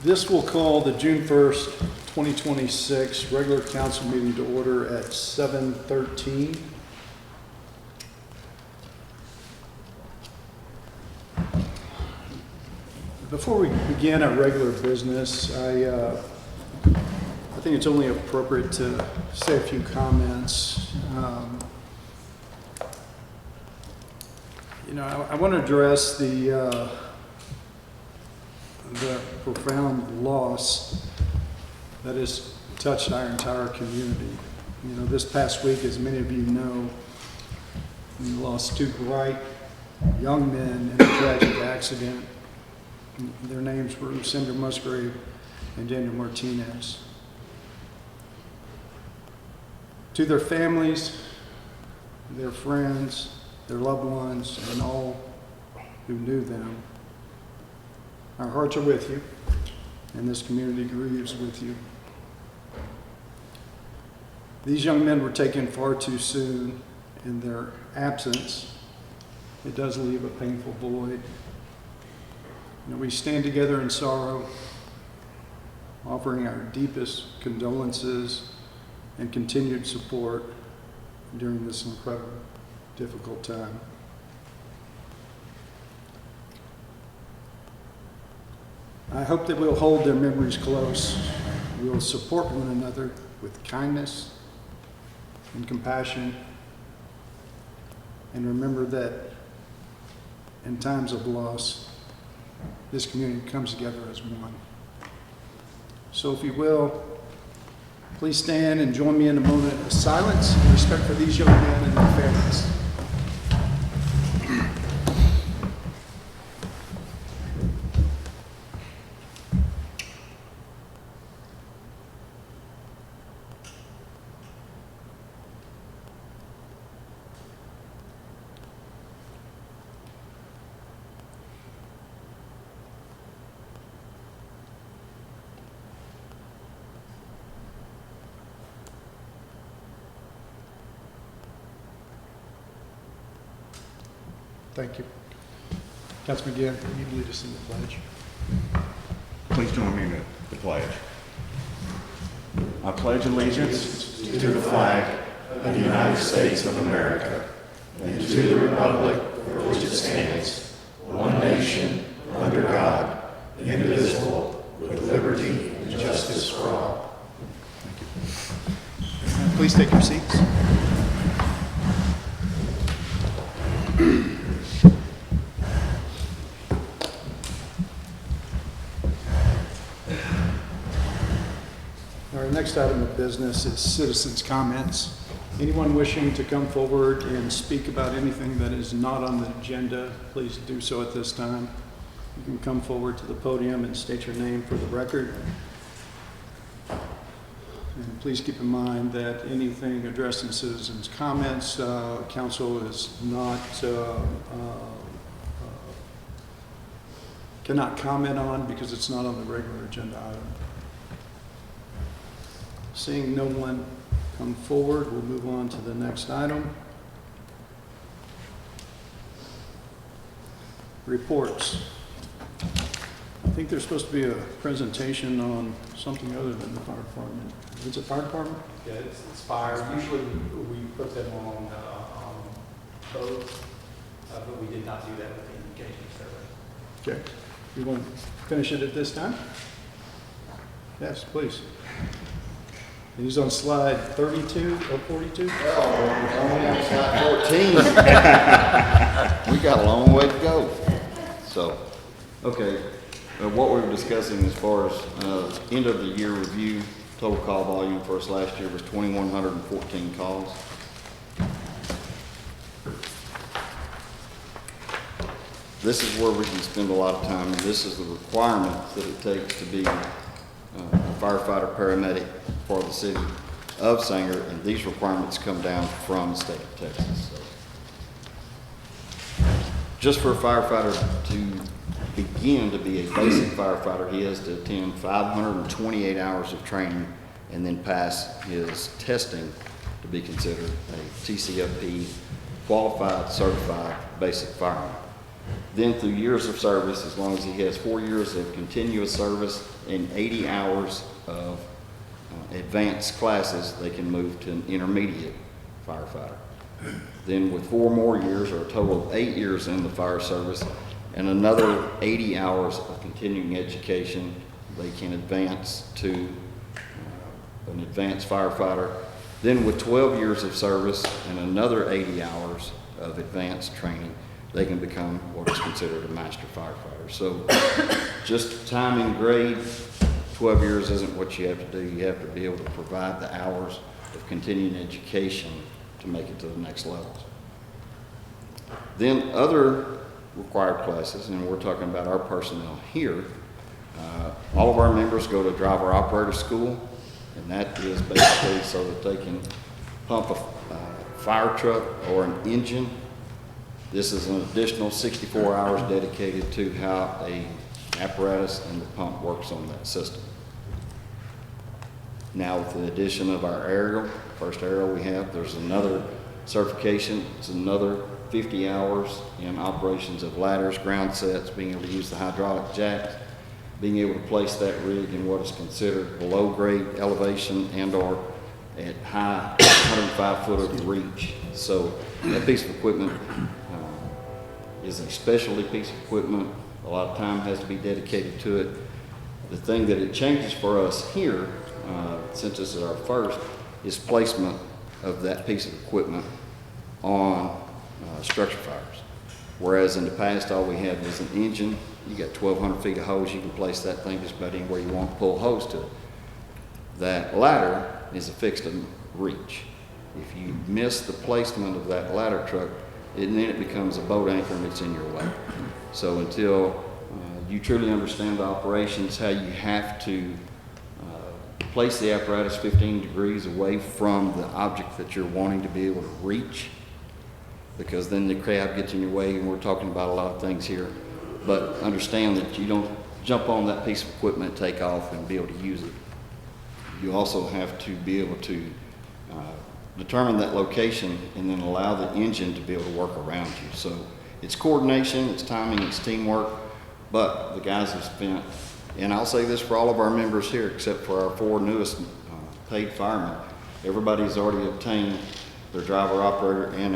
This will call the June 1st, 2026 regular council meeting to order at 7:13. Before we begin our regular business, I think it's only appropriate to say a few comments. I want to address the profound loss that has touched our entire community. This past week, as many of you know, we lost two bright young men in a tragic accident. Their names were Cinder Musgrave and Daniel Martinez. To their families, their friends, their loved ones, and all who knew them, our hearts are with you, and this community grieves with you. These young men were taken far too soon. In their absence, it does leave a painful void. We stand together in sorrow, offering our deepest condolences and continued support during this incredibly difficult time. I hope that we'll hold their memories close. We will support one another with kindness and compassion, and remember that in times of loss, this community comes together as one. So if you will, please stand and join me in a moment of silence in respect for these young men and their families. Thank you. Councilman McGinn, will you lead us in the pledge? Please join me in the pledge. I pledge allegiance to the flag of the United States of America and to the republic for which it stands, one nation, under God, indivisible, with liberty and justice for all. Please take your seats. Our next item of business is citizens' comments. Anyone wishing to come forward and speak about anything that is not on the agenda, please do so at this time. You can come forward to the podium and state your name for the record. And please keep in mind that anything addressed in citizens' comments, council is not, cannot comment on because it's not on the regular agenda item. Seeing no one come forward, we'll move on to the next item. Reports. I think there's supposed to be a presentation on something other than the fire department. Is it fire department? Yeah, it's fire. Usually we put them on both, but we did not do that with the engagement survey. Okay. You want to finish it at this time? Yes, please. He's on slide 32 or 42? Only on slide 14. We got a long way to go. So, okay, what we were discussing as far as end of the year review, total call volume for us last year was 2,114 calls. This is where we can spend a lot of time, and this is the requirement that it takes to be a firefighter paramedic for the city of Sanger, and these requirements come down from the state of Texas. So, just for a firefighter to begin to be a basic firefighter, he has to attend 528 hours of training and then pass his testing to be considered a TCFP qualified, certified basic fireman. Then through years of service, as long as he has 4 years of continuous service and 80 hours of advanced classes, they can move to an intermediate firefighter. Then with 4 more years, or a total of 8 years in the fire service, and another 80 hours of continuing education, they can advance to an advanced firefighter. Then with 12 years of service and another 80 hours of advanced training, they can become what is considered a master firefighter. So just time and grade, 12 years isn't what you have to do. You have to be able to provide the hours of continuing education to make it to the next levels. Then other required classes, and we're talking about our personnel here, all of our members go to driver operator school, and that is basically so that they can pump a fire truck or an engine. This is an additional 64 hours dedicated to how a apparatus and the pump works on that system. Now with the addition of our aerial, first aerial we have, there's another certification. It's another 50 hours in operations of ladders, ground sets, being able to use the hydraulic jacks, being able to place that rig in what is considered below grade elevation and or at high 105 foot of reach. So that piece of equipment is a specialty piece of equipment. A lot of time has to be dedicated to it. The thing that it changes for us here, since this is our first, is placement of that piece of equipment on structure fires. Whereas in the past, all we had was an engine. You got 1,200 feet of hose, you can place that thing just about anywhere you want, pull a hose to it. That ladder is a fixed reach. If you miss the placement of that ladder truck, then it becomes a boat anchor and it's in your way. So until you truly understand the operations, how you have to place the apparatus 15 degrees away from the object that you're wanting to be able to reach, because then the crab gets in your way, and we're talking about a lot of things here. But understand that you don't jump on that piece of equipment, take off, and be able to use it. You also have to be able to determine that location and then allow the engine to be able to work around you. So it's coordination, it's timing, it's teamwork, but the guys have spent, and I'll say this for all of our members here, except for our 4 newest paid firemen, everybody's already obtained their driver operator and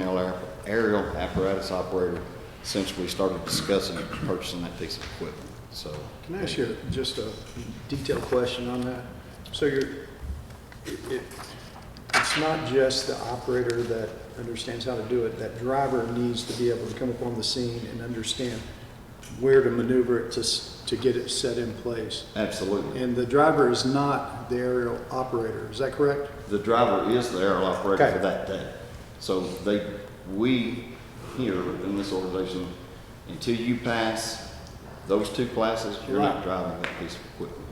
aerial apparatus operator since we started discussing purchasing that piece of equipment. So, Can I ask you just a detailed question on that? So it's not just the operator that understands how to do it. That driver needs to be able to come up on the scene and understand where to maneuver it to get it set in place. absolutely. And the driver is not the aerial operator, is that correct? The driver is the aerial operator Okay. for that day. So we here in this organization, until you pass those 2 classes, you're not Right. driving that piece of equipment.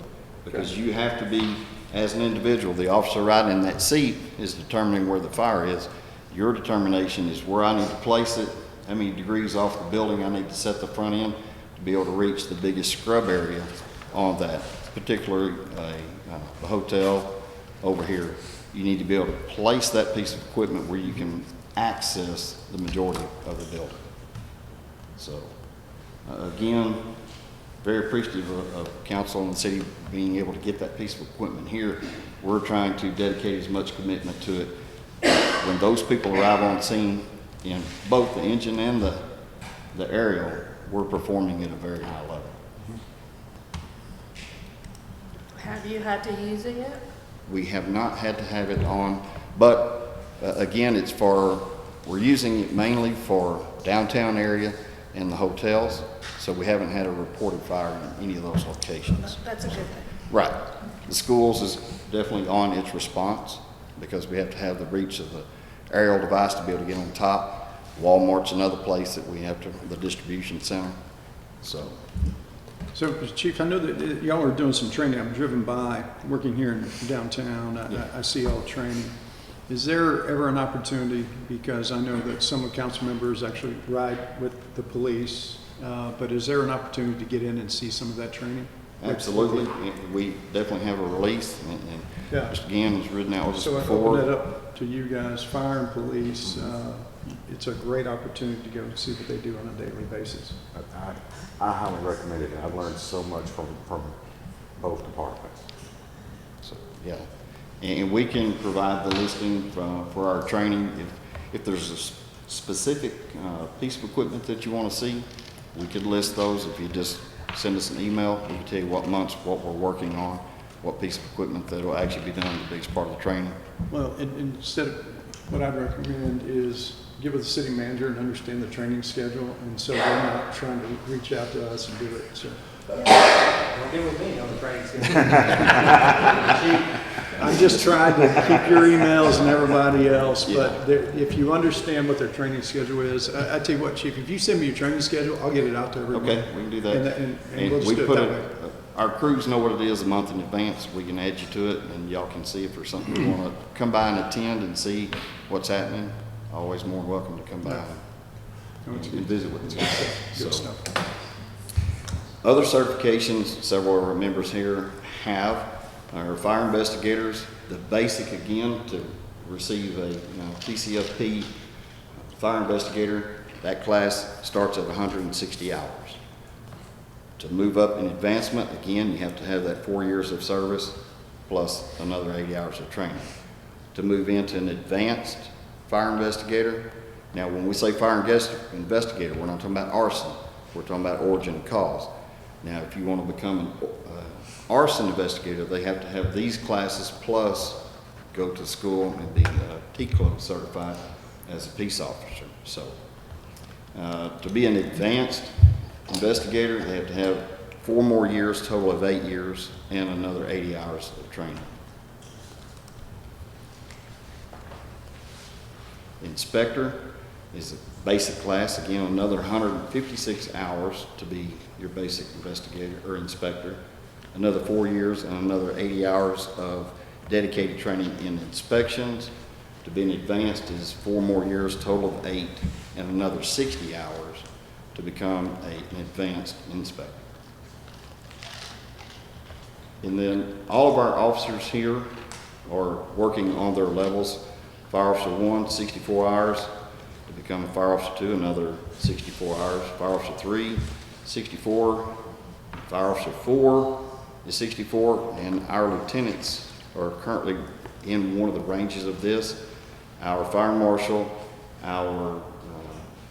Because you have to be, as an individual, the officer riding in that seat is determining where the fire is. Your determination is where I need to place it, how many degrees off the building I need to set the front end to be able to reach the biggest scrub area on that, particularly the hotel over here. You need to be able to place that piece of equipment where you can access the majority of the building. So, again, very appreciative of council and the city being able to get that piece of equipment here. We're trying to dedicate as much commitment to it. When those people arrive on scene in both the engine and the aerial, we're performing at a very high level. Have you had to use it yet? We have not had to have it on, but again, we're using it mainly for downtown area and the hotels, so we haven't had a reported fire in any of those locations. That's a good thing. Right. The schools is definitely on its response because we have to have the reach of the aerial device to be able to get on top. Walmart's another place that we have to, the distribution center, so. So, Chief, I know that y'all are doing some training. I'm driven by, working here in downtown. I see all the training. Is there ever an opportunity, because I know that some of the council members actually ride with the police, but is there an opportunity to get in and see some of that training? Absolutely. We definitely have a release, and Yeah. Mr. Gann has ridden out with us So I before. open that up to you guys, fire and police. it's a great opportunity to go and see what they do on a daily basis. I highly recommend it. I've learned so much from both departments. So, yeah, and we can provide the listing for our training. If there's a specific piece of equipment that you want to see, we could list those. If you just send us an email, we can tell you what months, what we're working on, what piece of equipment that will actually be done the biggest part of the training. Well, instead of, what I'd recommend is give it to the city manager and understand the training schedule, and so they're not trying to reach out to us and do it, so. Don't get with me on the training schedule. I'm just trying to keep your emails and everybody else, but Yeah. if you understand what their training schedule is, I tell you what, Chief, if you send me your training schedule, I'll get it out to everyone. Okay, we can do that. And we'll just we do it put that it, way. our crews know what it is a month in advance. We can add you to it, and y'all can see if there's something you want to come by and attend and see what's happening. Always more than welcome to come by and visit with us. Good So, stuff. other certifications several of our members here have are fire investigators. The basic, again, to receive a TCFP fire investigator, that class starts at 160 hours. To move up in advancement, again, you have to have that 4 years of service plus another 80 hours of training. To move into an advanced fire investigator, now when we say fire investigator, we're not talking about arson, we're talking about origin and cause. Now, if you want to become an arson investigator, they have to have these classes plus go to school and be TCLO certified as a peace officer. So, to be an advanced investigator, they have to have 4 more years, total of 8 years, and another 80 hours of training. Inspector is a basic class, again, another 156 hours to be your basic investigator or inspector, another 4 years and another 80 hours of dedicated training in inspections. To be an advanced is 4 more years, total of 8, and another 60 hours to become an advanced inspector. And then all of our officers here are working on their levels. Fire Officer 1, 64 hours. To become a Fire Officer 2, another 64 hours. Fire Officer 3, 64. Fire Officer 4 is 64, and our lieutenants are currently in one of the ranges of this. Our Fire Marshal, our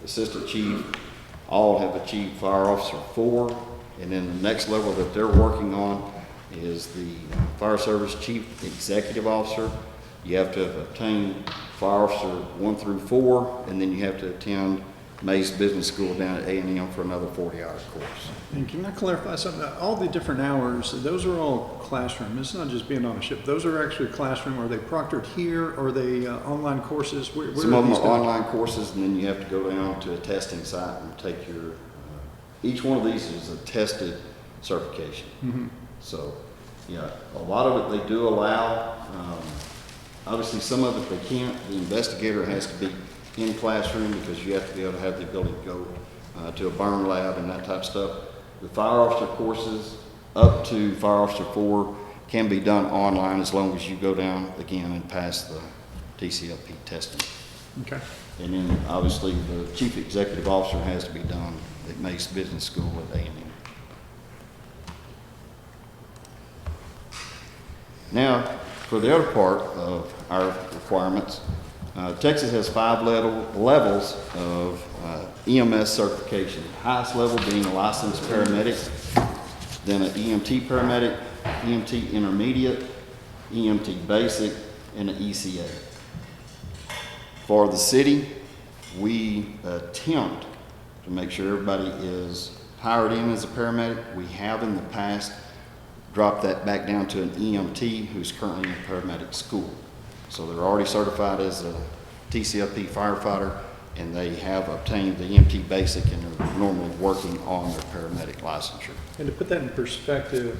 Assistant Chief, all have achieved Fire Officer 4, and then the next level that they're working on is the Fire Service Chief Executive Officer. You have to have obtained Fire Officer 1 through 4, and then you have to attend Mays Business School down at A&M for another 40-hour course. And can I clarify something? All the different hours, those are all classroom. It's not just being on a ship. Those are actually classroom. Are they proctored here? Or are they online courses? Where Some of them these are done? online courses, and then you have to go down to a testing site and take your, each one of these is a tested certification. Mm-hmm. So, yeah, a lot of it they do allow. Obviously, some of it they can't. The investigator has to be in classroom because you have to be able to have the ability to go to a burn lab and that type of stuff. The fire officer courses up to Fire Officer 4 can be done online as long as you go down again and pass the TCLP testing. Okay. And then obviously the Chief Executive Officer has to be done at Mace Business School at A&M. Now, for the other part of our requirements, Texas has 5 levels of EMS certification. Highest level being a licensed paramedic, then an EMT paramedic, EMT intermediate, EMT basic, and an ECA. For the city, we attempt to make sure everybody is hired in as a paramedic. We have in the past dropped that back down to an EMT who's currently in paramedic school. So they're already certified as a TCLP firefighter, and they have obtained the EMT basic and are normally working on their paramedic licensure. And to put that in perspective,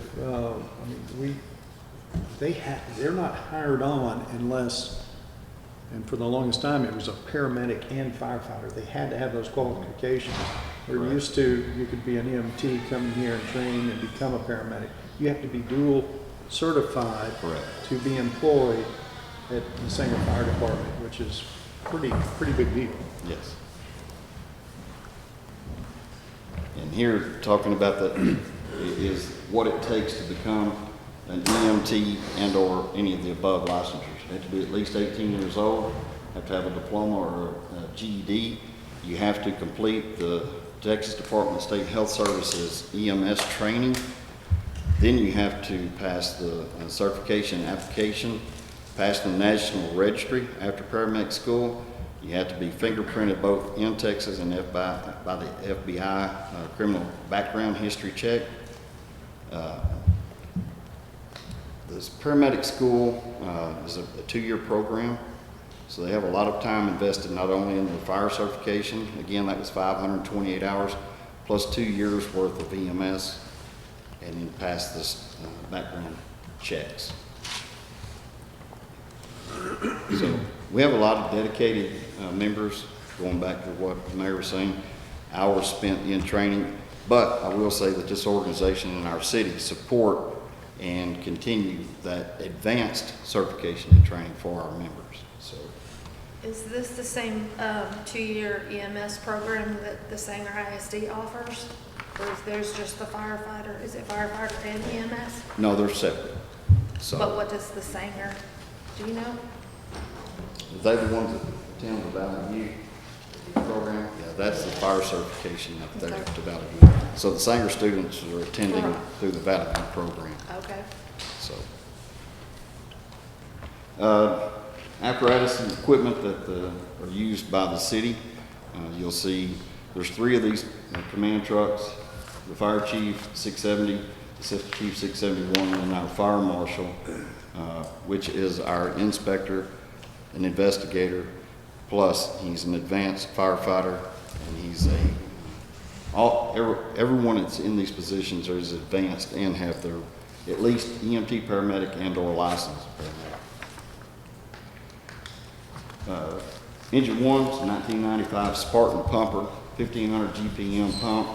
they're not hired on unless, and for the longest time, it was a paramedic and firefighter. They had to have those qualifications. We're Correct. used to, you could be an EMT, come in here and train and become a paramedic. You have to be dual certified Correct. to be employed at the Sanger Fire Department, which is pretty big deal. Yes. And here, talking about the, is what it takes to become an EMT and/or any of the above licensures. You have to be at least 18 years old, have to have a diploma or a GED. You have to complete the Texas Department of State Health Services EMS training. Then you have to pass the certification application, pass the National Registry after paramedic school. You have to be fingerprinted both in Texas and by the FBI criminal background history check. This paramedic school is a 2-year program, so they have a lot of time invested not only in the fire certification, again that was 528 hours, plus 2 years worth of EMS, and then pass this background checks. So we have a lot of dedicated members, going back to what the mayor was saying, hours spent in training. But I will say that this organization in our city support and continue that advanced certification and training for our members. So Is this the same 2-year EMS program that the Sanger ISD offers? Or is there's just the firefighter? Is it firefighter and EMS? no, they're separate. But So what does the Sanger, do you know? they the ones that attend the Valley View program? Yeah, that's the fire certification up there Okay. to Valley View. So the Sanger students are attending Right. through the Valley View program. Okay. So, apparatus and equipment that are used by the city. You'll see there's 3 of these command trucks, the fire chief 670, assistant chief 671, and our fire marshal, which is our inspector, an investigator, plus he's an advanced firefighter, and he's everyone that's in these positions is advanced and have their at least EMT paramedic and/or licensed paramedic. Engine 1's 1995 Spartan pumper, 1500 GPM pump.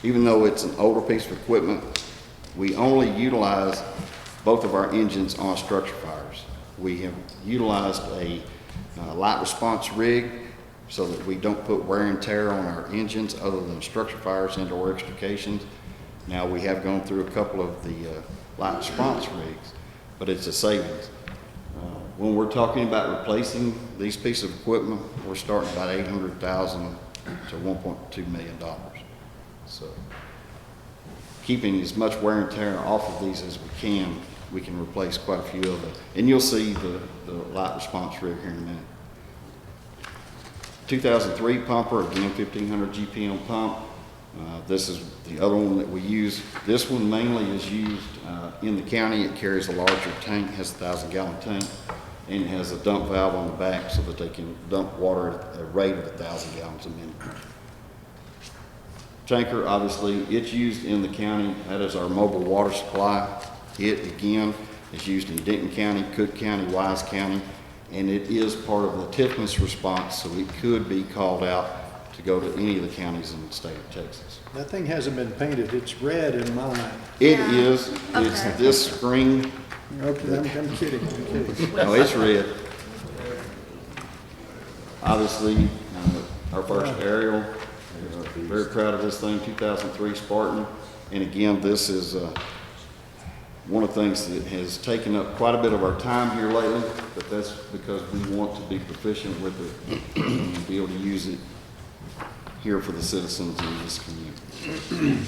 Even though it's an older piece of equipment, we only utilize both of our engines on structure fires. We have utilized a light response rig so that we don't put wear and tear on our engines other than structure fires and/or extrications. Now, we have gone through a couple of the light response rigs, but it's a savings. When we're talking about replacing these pieces of equipment, we're starting about $800,000 to $1.2 million. So, keeping as much wear and tear off of these as we can replace quite a few of them. And you'll see the light response rig here in a minute. 2003 pumper, again 1500 GPM pump. This is the other one that we use. This one mainly is used in the county. It carries a larger tank, has a 1,000-gallon tank, and it has a dump valve on the back so that they can dump water at a rate of 1,000 gallons a minute. Tanker, obviously, it's used in the county. That is our mobile water supply. It, again, is used in Denton County, Cook County, Wise County, and it is part of the TIFMAS response, so it could be called out to go to any of the counties in the state of Texas. That thing hasn't been painted. It's red in mine. It Yeah. is, it's Okay. this screen, Okay, I'm kidding, I'm kidding. no, it's red. Obviously, our first aerial, very proud of this thing, 2003 Spartan. And again, this is one of the things that has taken up quite a bit of our time here lately, but that's because we want to be proficient with it and be able to use it here for the citizens in this community.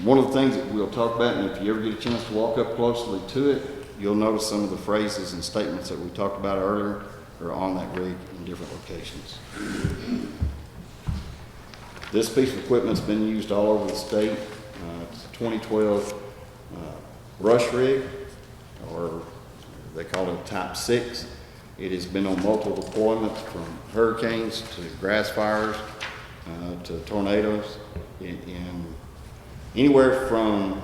One of the things that we'll talk about, and if you ever get a chance to walk up closely to it, you'll notice some of the phrases and statements that we talked about earlier are on that rig in different locations. This piece of equipment's been used all over the state. It's a 2012 brush rig, or they call it Type 6. It has been on multiple deployments, from hurricanes to grass fires to tornadoes, in anywhere from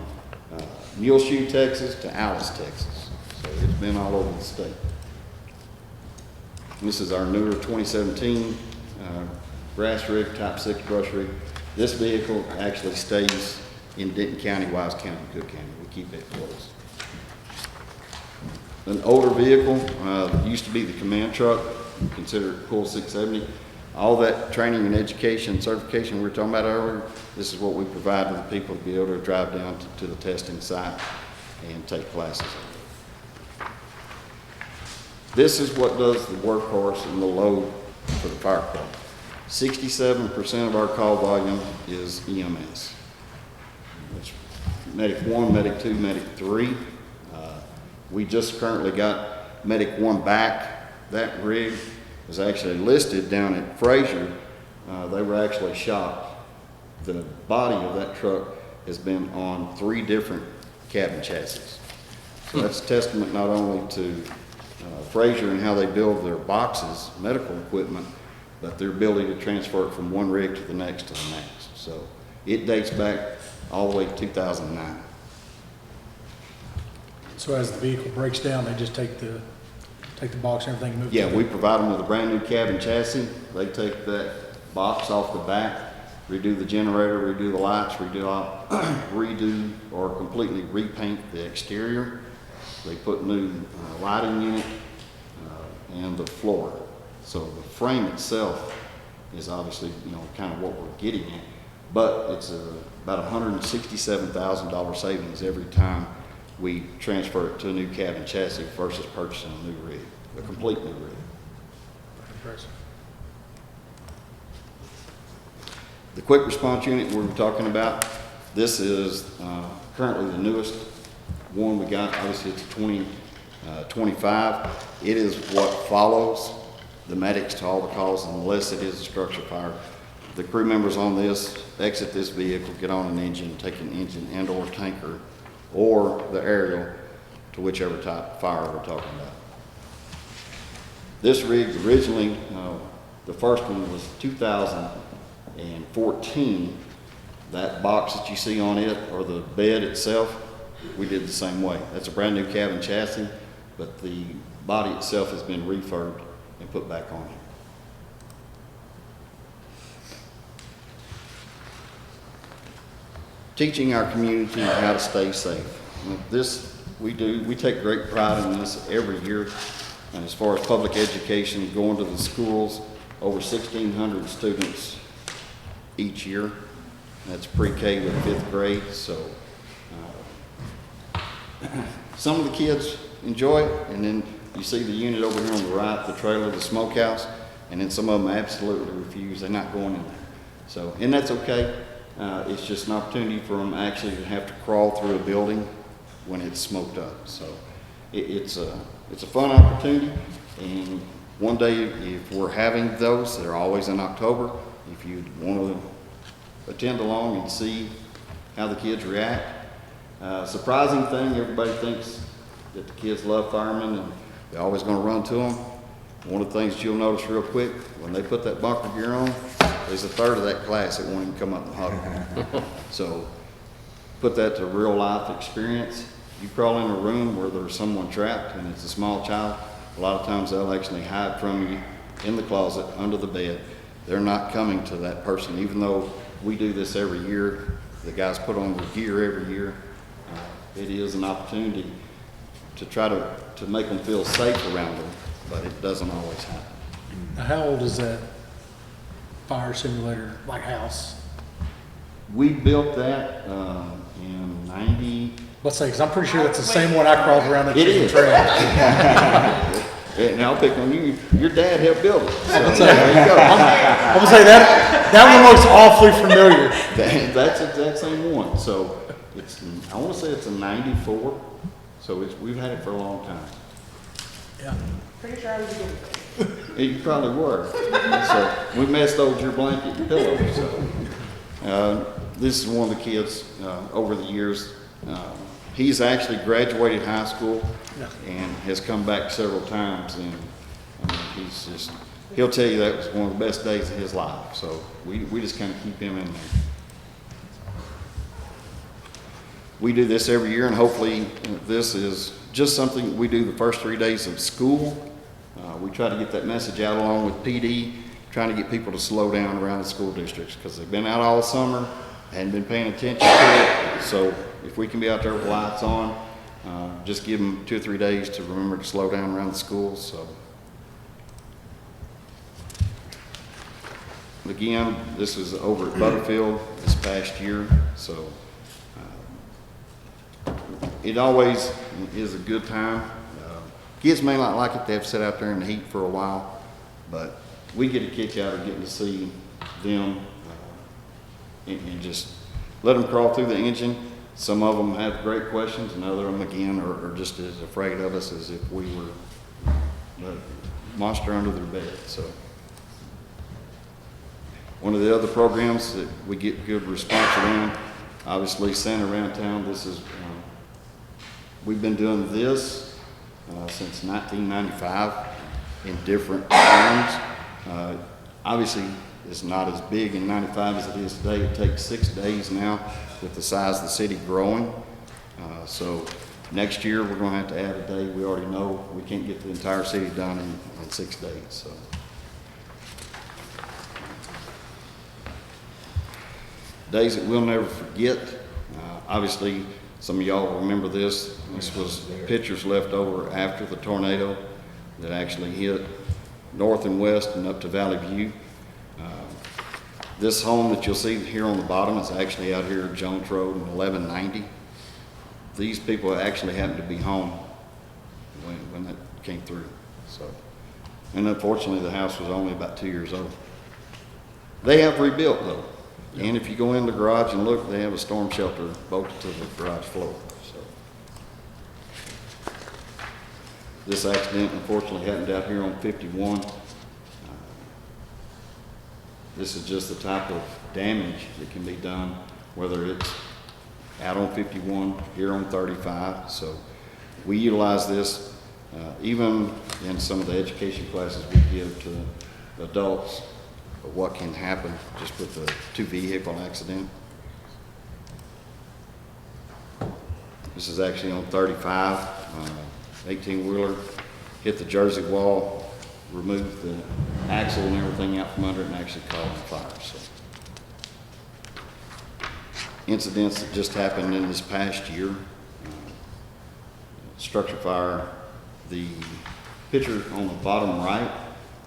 Muleshoe, Texas to Alice, Texas. So it's been all over the state. This is our newer 2017 grass rig, Type 6 brush rig. This vehicle actually stays in Denton County, Wise County, Cook County. We keep it close. An older vehicle that used to be the command truck. consider it Pool 670. All that training and education, certification we were talking about earlier, this is what we provide to the people to be able to drive down to the testing site and take classes. This is what does the workhorse and the load for the fire department. 67% of our call volume is EMS. It's Medic 1, Medic 2, Medic 3. We just currently got Medic 1 back. That rig was actually listed down at Frazier. They were actually shocked. The body of that truck has been on 3 different cabin chassis. So that's a testament not only to Frazier and how they build their boxes, medical equipment, but their ability to transfer it from one rig to the next to the next. So it dates back all the way to 2009. So as the vehicle breaks down, they just take the box and everything and move it? Yeah, we provide them with a brand new cabin chassis. They take that box off the back, redo the generator, redo the lights, redo or completely repaint the exterior. They put new lighting in it and the floor. So the frame itself is obviously, kind of what we're getting at, but it's about $167,000 savings every time we transfer it to a new cabin chassis versus purchasing a new rig, a complete new rig. Impressive. The quick response unit we were talking about, this is currently the newest one we got. Obviously it's 2025. It is what follows the medics to all the calls unless it is a structure fire. The crew members on this exit this vehicle, get on an engine, take an engine and or tanker or the aerial to whichever type of fire we're talking about. This rig originally, the first one was 2014. That box that you see on it or the bed itself, we did the same way. That's a brand new cabin chassis, but the body itself has been refurbed and put back on it. Teaching our community how to stay safe. This we do. We take great pride in this every year. And as far as public education, going to the schools, over 1,600 students each year. That's pre-K with 5th grade. So some of the kids enjoy it, and then you see the unit over here on the right, the trailer, the smokehouse, and then some of them absolutely refuse. They're not going in there. So, and that's okay. It's just an opportunity for them actually to have to crawl through a building when it's smoked up. So it's a fun opportunity, and one day if we're having those, they're always in October. If you want to attend along and see how the kids react. Surprising thing, everybody thinks that the kids love firemen and they're always going to run to them. One of the things you'll notice real quick, when they put that bunker gear on, there's a third of that class that won't even come up and huddle. So put that to real life experience. You crawl in a room where there's someone trapped and it's a small child, a lot of times they'll actually hide from you in the closet, under the bed. They're not coming to that person, even though we do this every year. The guys put on their gear every year. It is an opportunity to try to make them feel safe around them, but it doesn't always happen. Now, how old is that fire simulator, like house? We built that in 90. Let's say, because I'm pretty sure that's the same one I crawled around that It chicken is. trail. And I'll pick on you. Your dad helped build it. So there you go. I'm gonna say that one looks awfully familiar. That's the exact same one. So it's, I want to say it's a 94. So we've had it for a long time. Yeah. Pretty sure I was a guinea pig. You probably were. So we messed over your blanket and pillow. So this is one of the kids over the years. He's actually graduated high school and has come back several times, and he'll tell you that was one of the best days of his life. So we just kind of keep him in there. We do this every year, and hopefully this is just something we do the first 3 days of school. We try to get that message out along with PD, trying to get people to slow down around the school districts because they've been out all summer, hadn't been paying attention to it. So if we can be out there with lights on, just give them 2 or 3 days to remember to slow down around the schools. So again, this is over at Butterfield this past year, so it always is a good time. Kids may not like it, they have to sit out there in the heat for a while, but we get a kick out of getting to see them and just let them crawl through the engine. Some of them have great questions, and other of them, again, are just as afraid of us as if we were the monster under their bed. So, one of the other programs that we get good response around, obviously Santa Around Town. This is we've been doing this since 1995 in different forms. Obviously, it's not as big in 95 as it is today. It takes 6 days now with the size of the city growing. So next year, we're going to have to add a day. We already know we can't get the entire city done in 6 days. So. Days that we'll never forget. Obviously, some of y'all remember this. This was pictures left over after the tornado that actually hit north and west and up to Valley View. This home that you'll see here on the bottom is actually out here at Jones Road in 1190. These people actually happened to be home when that came through. So, and unfortunately, the house was only about 2 years old. They have rebuilt though. And if you go in the garage and look, they have a storm shelter bolted to the garage floor. So, this accident unfortunately happened out here on 51. This is just the type of damage that can be done, whether it's out on 51, here on 35. So we utilize this even in some of the education classes we give to adults of what can happen just with the 2-vehicle accident. This is actually on 35, 18-wheeler, hit the Jersey wall, removed the axle and everything out from under it, and actually caught on fire. So, incidents that just happened in this past year, structure fire. The picture on the bottom right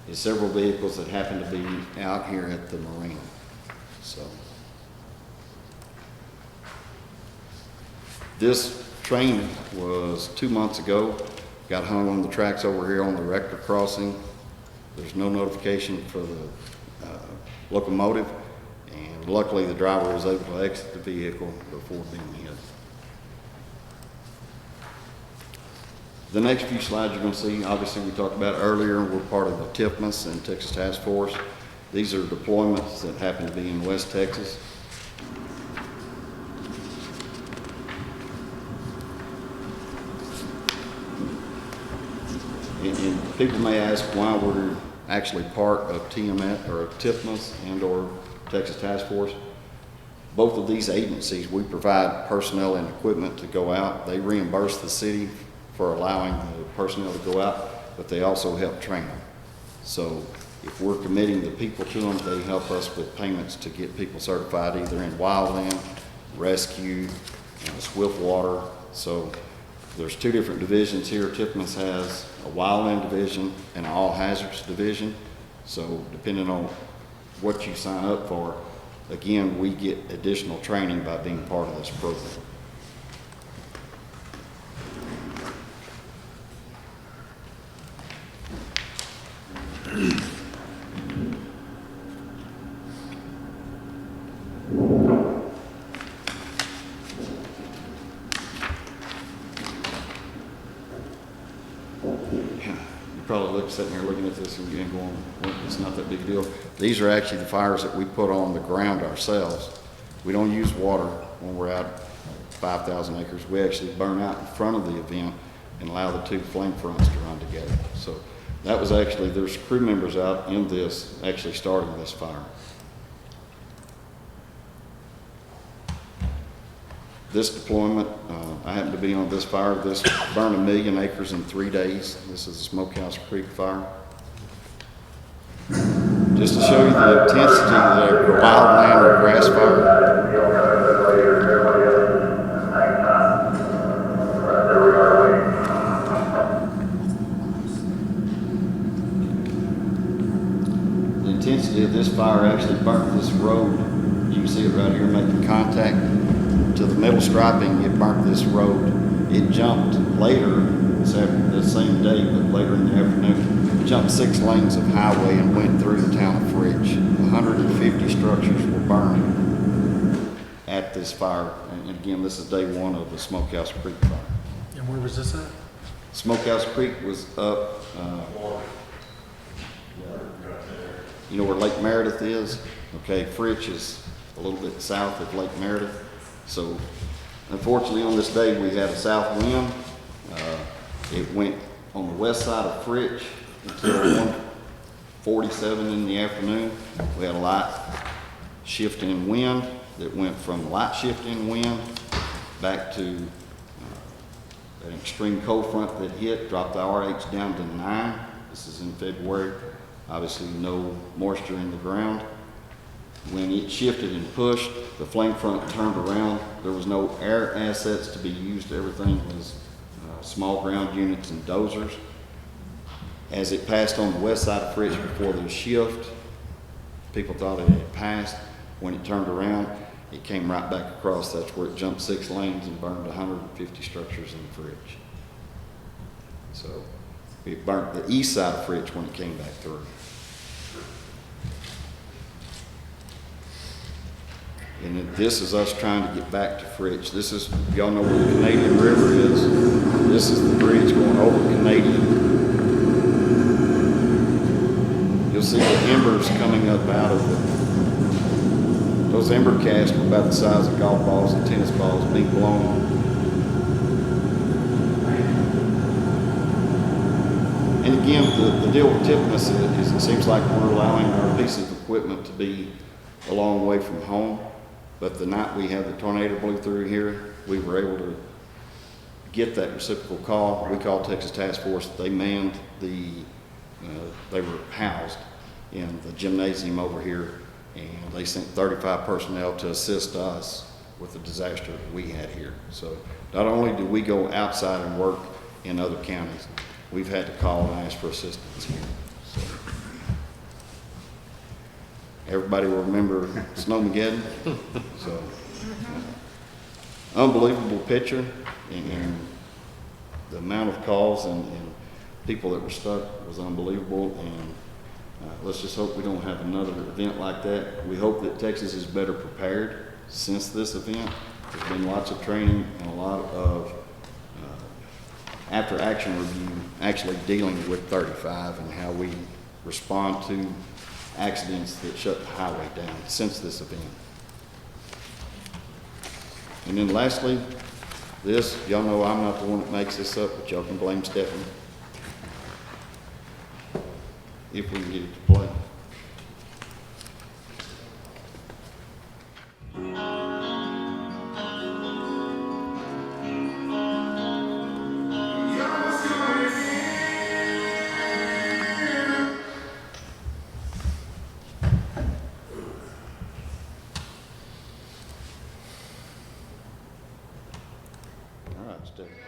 is several vehicles that happen to be out here at the marina. So, this train was 2 months ago, got hung on the tracks over here on the Rector crossing. There's no notification for the locomotive, and luckily the driver was able to exit the vehicle before being hit. The next few slides you're going to see, obviously we talked about earlier, we're part of the TIFMAS and Texas Task Force. These are deployments that happen to be in West Texas. And people may ask why we're actually part of TMS or TIFMAS and or Texas Task Force. Both of these agencies, we provide personnel and equipment to go out. They reimburse the city for allowing the personnel to go out, but they also help train them. So if we're committing the people to them, they help us with payments to get people certified either in wildland, rescue, swiftwater. So there's 2 different divisions here. TIFMAS has a wildland division and an all hazards division. So depending on what you sign up for, again, we get additional training by being part of this program. Probably sitting here looking at this and going, well, it's not that big a deal. These are actually the fires that we put on the ground ourselves. We don't use water when we're out 5,000 acres. We actually burn out in front of the event and allow the 2 flame fronts to run together. So that was actually, there's crew members out in this actually starting this fire. This deployment, I happened to be on this fire. This burned 1 million acres in 3 days. This is the Smokehouse Creek fire. Just to show you the intensity of the wildland or grass fire. The intensity of this this fire actually burnt this road. You can see it right here making contact to the metal striping. It burnt this road. It jumped later, the same day, but later in the afternoon, jumped 6 lanes of highway and went through the town of Fritch. 150 structures were burned at this fire. And again, this is day 1 of the Smokehouse Creek fire. And where was this at? Smokehouse Creek was up, you know where Lake Meredith is? Okay, Fritch is a little bit south of Lake Meredith. So unfortunately on this day we had a south wind. It went on the west side of Fritch until 1:47 in the afternoon. We had a light shift in wind that went from light shift in wind back to an extreme cold front that hit, dropped the RH down to 9. This is in February. Obviously no moisture in the ground. When it shifted and pushed, the flame front turned around. There was no air assets to be used. Everything was small ground units and dozers. As it passed on the west side of Fritch before the shift, people thought it had passed. When it turned around, it came right back across. That's where it jumped 6 lanes and burned 150 structures in Fritch. So it burnt the east side of Fritch when it came back through. And this is us trying to get back to Fritch. This is, y'all know where the Canadian River is. This is the bridge going over Canadian. You'll see the embers coming up out of it. Those ember casts were about the size of golf balls and tennis balls being blown. And again, the deal with Tiffness is it seems like we're allowing our piece of equipment to be a long way from home. But the night we had the tornado blew through here, we were able to get that reciprocal call. We called Texas Task Force. They manned they were housed in the gymnasium over here, and they sent 35 personnel to assist us with the disaster that we had here. So not only do we go outside and work in other counties, we've had to call and ask for assistance here. So everybody will remember Snowmageddon. So unbelievable picture, and the amount of calls and people that were stuck was unbelievable. And let's just hope we don't have another event like that. We hope that Texas is better prepared since this event. There's been lots of training and a lot of after action review actually dealing with 35 and how we respond to accidents that shut the highway down since this event. And then lastly, this, y'all know I'm not the one that makes this up, but y'all can blame Stephanie if we can get it to play. All right, Stephanie.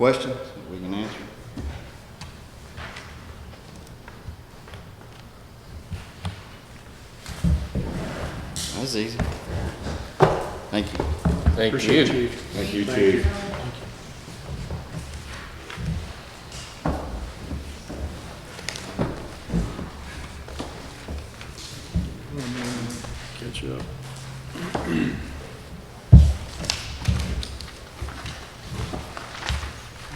questions that we can answer? That's easy. Thank you. Thank Appreciate you. you. Thank you, Chief. Catch up.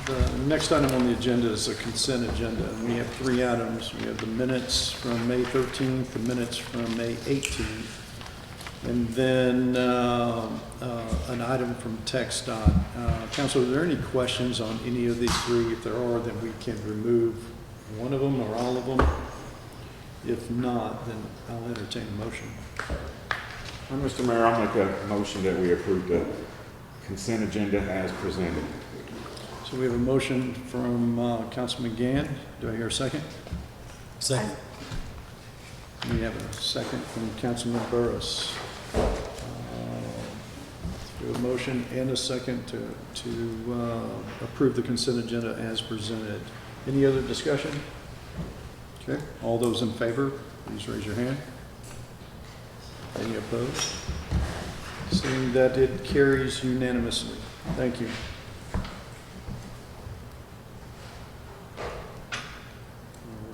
The next item on the agenda is a consent agenda, and we have 3 items. We have the minutes from May 13th, the minutes from May 18th, and then an item from TxDOT. Council, are there any questions on any of these 3? If there are, then we can remove one of them or all of them. If not, then I'll entertain a motion. Mr. Mayor, I'll make a motion that we approve the consent agenda as presented. So we have a motion from Councilman Gann. Do I hear a second? Second. We have a second from Councilman Burris. We have a motion and a second to approve the consent agenda as presented. Any other discussion? Okay, all those in favor, please raise your hand. Any opposed? Seeing that it carries unanimously. Thank you.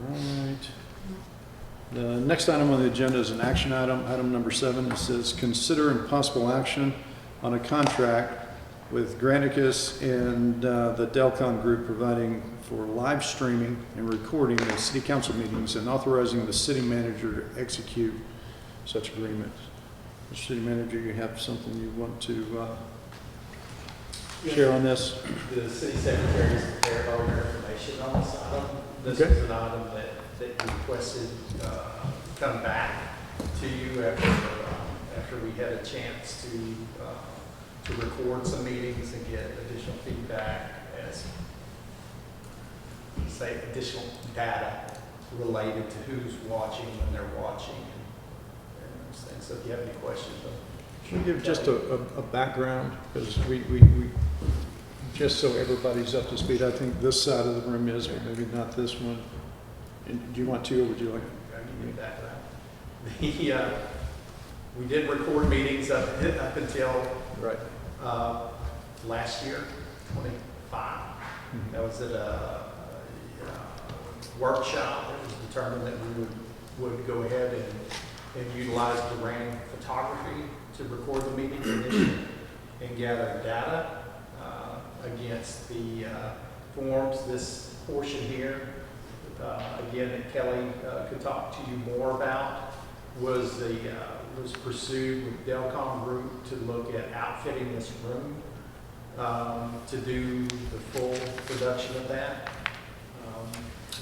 All right. The next item on the agenda is an action item, item number 7. It says, consider impossible action on a contract with Granicus and the Delcon Group providing for live streaming and recording of city council meetings and authorizing the city manager to execute such agreements. Mr. City Manager, you have something you want to share on this? The city secretary has prepared all your information on this item. This Okay. is an item that you requested come back to you after we had a chance to record some meetings and get additional feedback as, say, additional data related to who's watching, when they're watching, and those things. So if you have any questions. Can you give just a background? Because we just so everybody's up to speed, I think this side of the room is, but maybe not this one. And do you want to, or would you like? I'll give you that. We did record meetings up until Right. last year, 25. Mhm. That was at a workshop. It was determined that we would go ahead and utilize Duran photography to record the meetings initially and gather data against the forms. This portion here, again, that Kelly could talk to you more about, was pursued with Delcom Group to look at outfitting this room to do the full production of that.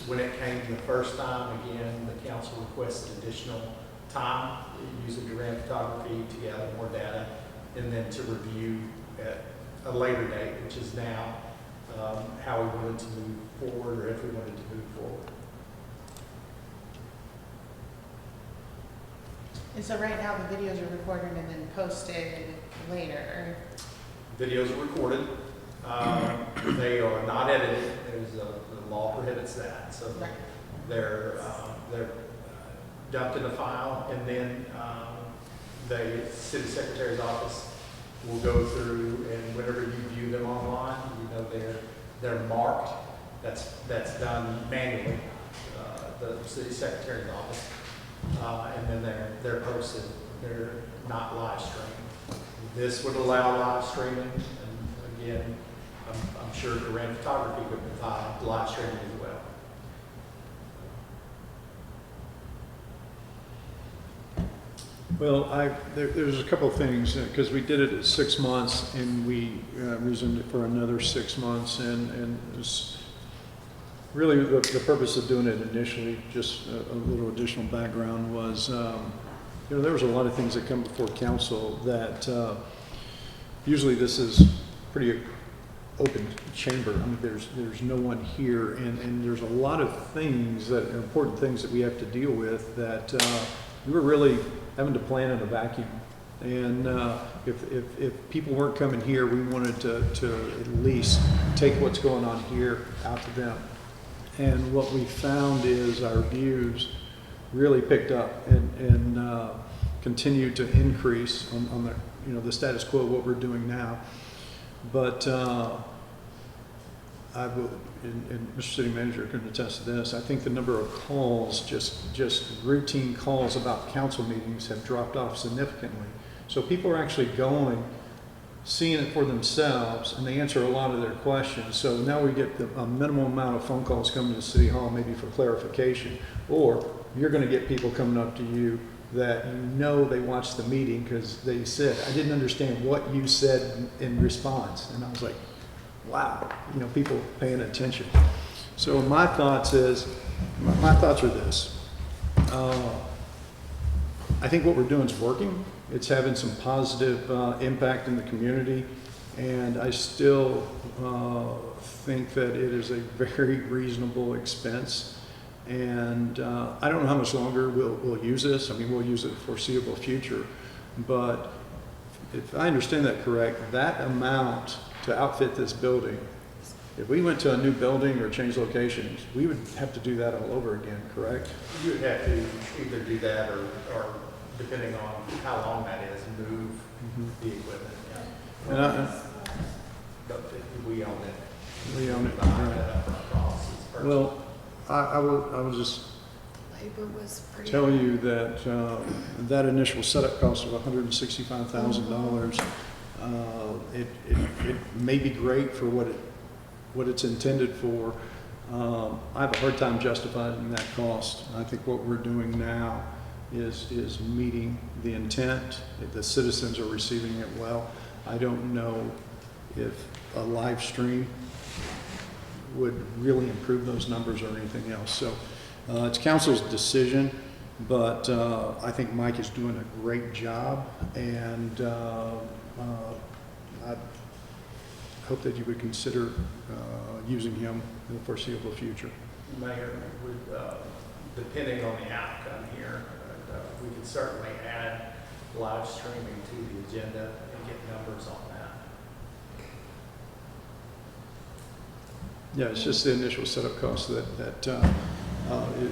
When it came the first time, again, the council requested additional time using Duran photography to gather more data and then to review at a later date, which is now, how we wanted to move forward, or if we wanted to move forward. And so right now, the videos are recorded and then posted later. Videos are recorded. They are not edited. The law prohibits that. So Right. they're dumped in a file, and then the city secretary's office will go through, and whenever you view them online, you know they're marked. That's done manually, the city secretary's office, and then they're posted. They're not live streamed. This would allow live streaming, and again, I'm sure Duran Photography would provide live streaming as well. Well, there's a couple of things, because we did it at 6 months, and we resumed it for another 6 months, and it was really the purpose of doing it initially, just a little additional background, was, there was a lot of things that come before council that usually this is pretty open chamber. I mean, there's no one here, and there's a lot of things that are important things that we have to deal with that we were really having to plan in a vacuum And if people weren't coming here, we wanted to at least take what's going on here out to them. And what we found is our views really picked up and continued to increase on the, you know, the status quo of what we're doing now. But I will, and Mr. City Manager can attest to this, I think the number of calls, just routine calls about council meetings have dropped off significantly. So people are actually going, seeing it for themselves, and they answer a lot of their questions. So now we get a minimum amount of phone calls coming to City Hall, maybe for clarification, or you're going to get people coming up to you that you know they watched the meeting because they said, I didn't understand what you said in response. And I was like, wow, you know, people paying attention. So my thoughts are this. I think what we're doing is working. It's having some positive impact in the community, and I still think that it is a very reasonable expense. And I don't know how much longer we'll use this. I mean, we'll use it for foreseeable future. But if I understand that correct, that amount to outfit this building, if we went to a new building or changed locations, we would have to do that all over again, correct? You would have to either do that or depending on how long that is, move the equipment. Yeah. And But we own it. we own it. Behind Right. that upfront cost is purchased. Well, I will just Labor was pretty. tell you that that initial setup cost of $165,000, it may be great for what it's intended for. I have a hard time justifying that cost. I think what we're doing now is meeting the intent. If the citizens are receiving it well, I don't know if a live stream would really improve those numbers or anything else. So it's council's decision, but I think Mike is doing a great job, and I hope that you would consider using him in the foreseeable future. Mayor, depending on the outcome here, we could certainly add live streaming to the agenda and get numbers on that. Yeah, it's just the initial setup cost that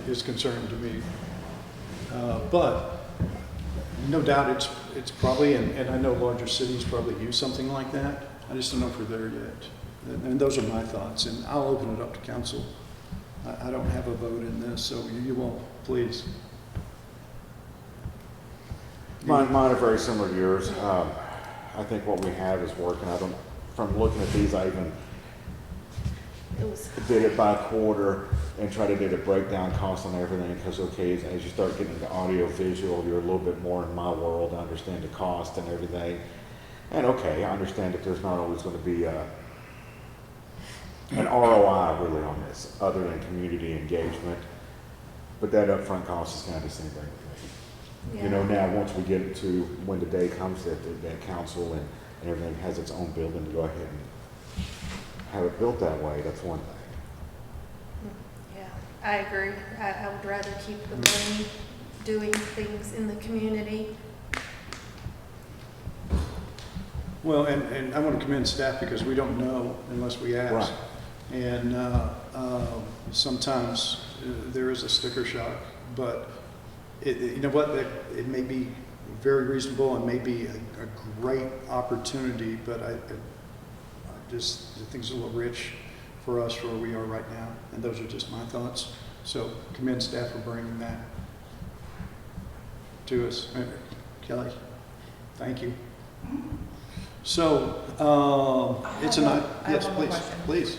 is concerning to me. But no doubt it's probably, and I know larger cities probably use something like that. I just don't know if we're there yet. And those are my thoughts, and I'll open it up to council. I don't have a vote in this, so you won't, please. Mine are very similar to yours. I think what we have is working. From looking at these, I even It was, did it by quarter and try to do the breakdown cost on everything, because okay, as you start getting into audio visual, you're a little bit more in my world. I understand the cost and everything. And okay, I understand that there's not always going to be an ROI really on this, other than community engagement. But that upfront cost is kind of the same thing with me. yeah. You know, now once we get to when the day comes that council and everything has its own building, to go ahead and have it built that way, that's one thing. Yeah, I agree. I would rather keep the money doing things in the community. Well, and I want to commend staff because we don't know unless we ask. Right. And sometimes there is a sticker shock, but you know what, it may be very reasonable and may be a great opportunity, but I just think it's a little rich for us where we are right now. And those are just my thoughts. So commend staff for bringing that to us. Kelly, thank you. So, it's a night. I have Yes, one more please, question. please.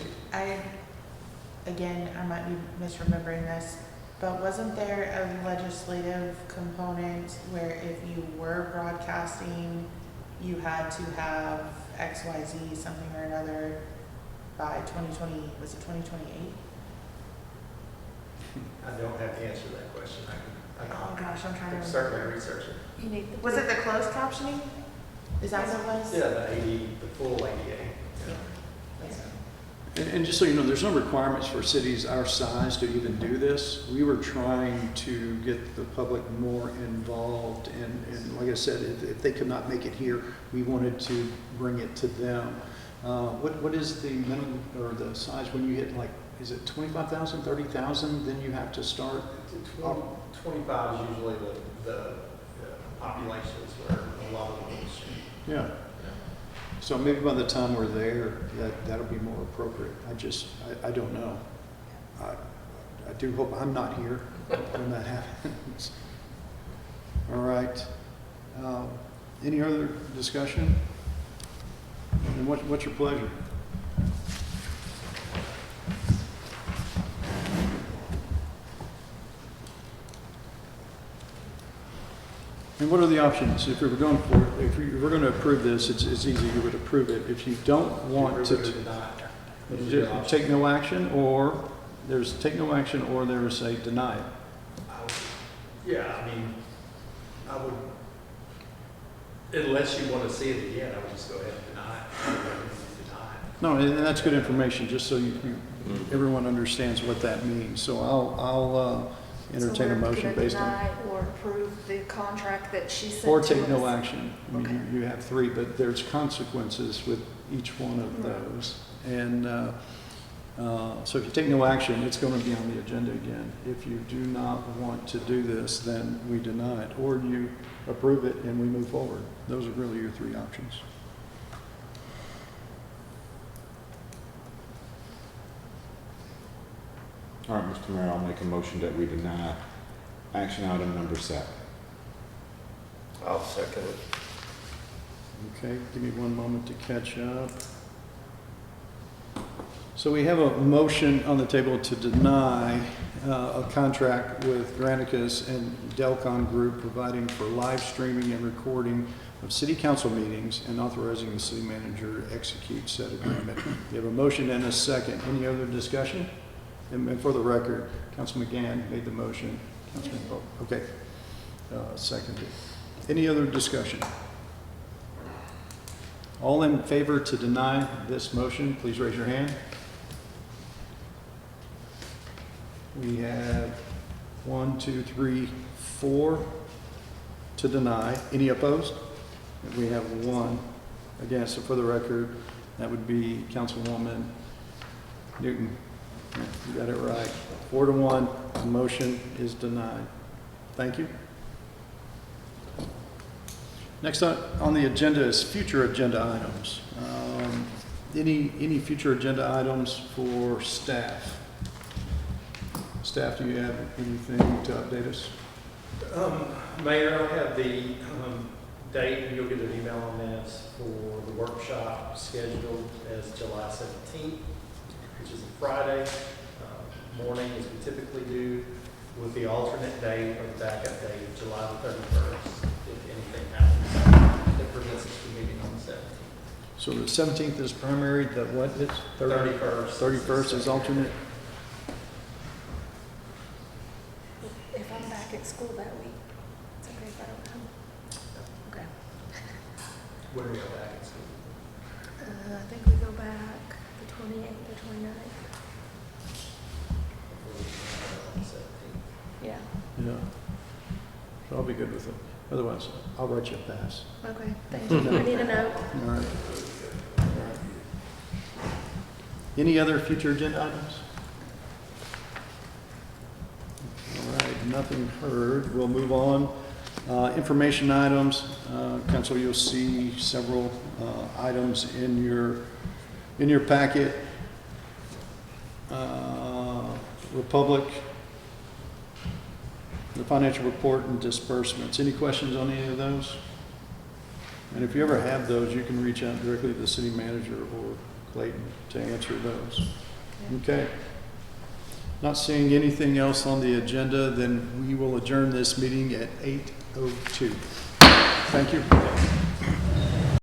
Again, I might be misremembering this, but wasn't there a legislative component where if you were broadcasting, you had to have XYZ, something or another, by 2020, was it 2028? I don't have the answer to that question. I Oh gosh, I'm trying can to certainly remember. research it. You need the. Was it the closed captioning? Is that what it was? Yeah, the full ADA. And just so you know, there's no requirements for cities our size to even do this. We were trying to get the public more involved, and like I said, if they could not make it here, we wanted to bring it to them. What is the minimum or the size when you hit, like, is it 25,000, 30,000, then you have to start? 25 is usually the populations where a lot of them will shoot. Yeah. So maybe by the time we're there, that'll be more appropriate. I don't know. I do hope I'm not here when that happens. All right. Any other discussion? And what's your pleasure? And what are the options? If we were going for, if we were going to approve this, it's easy, you would approve it. If you don't want to, take no action, or there's take no action, or there's a deny it. Yeah, I mean, I would, unless you want to see it again, I would just go ahead and deny it. No, and that's good information, just so everyone understands what that means. So I'll entertain a motion based on. So we're going to deny or approve the contract that she sent to Or us? take no action. I mean, Okay. you have three, but there's consequences with each one of those. And so if you take no action, it's going to be on the agenda again. If you do not want to do this, then we deny it. Or you approve it and we move forward. Those are really your three options. All right, Mr. Mayor, I'll make a motion that we deny action item number 7. I'll second it. Okay, give me one moment to catch up. So we have a motion on the table to deny a contract with Granicus and Delcon Group providing for live streaming and recording of city council meetings and authorizing the city manager to execute said agreement. We have a motion and a second. Any other discussion? And for the record, Councilman McGann made the motion. Councilman Pope, okay, seconded. Any other discussion? All in favor to deny this motion, please raise your hand. We have 1, 2, 3, 4 to deny. Any opposed? We have 1 against. So for the record, that would be Councilwoman Newton. Yeah, you got it right. 4 to 1, the motion is denied. Thank you. Next on the agenda is future agenda items. Any future agenda items for staff? Staff, do you have anything to update us? Mayor, I'll have the date, and you'll get an email on this, for the workshop scheduled as July 17th, which is a Friday morning, as we typically do, with the alternate day or the backup date of July the 31st, if anything happens that prevents us from meeting on the 17th. So the 17th is primary, the what is? 31st. 31st is alternate? If I'm back at school that week, it's okay if I don't come. Okay. When are we back in school? I think we go back the 28th or 29th. On the 17th. Yeah. Yeah. So I'll be good with it. Otherwise, I'll write you a pass. Okay, thank you. I need a note. All right. All right. Any other future agenda items? All right, nothing heard. We'll move on. Information items. Council, you'll see several items in your packet. Republic, the financial report and disbursements. Any questions on any of those? And if you ever have those, you can reach out directly to the city manager or Clayton to answer those. Okay. Not seeing anything else on the agenda, then we will adjourn this meeting at 8:02. Thank you.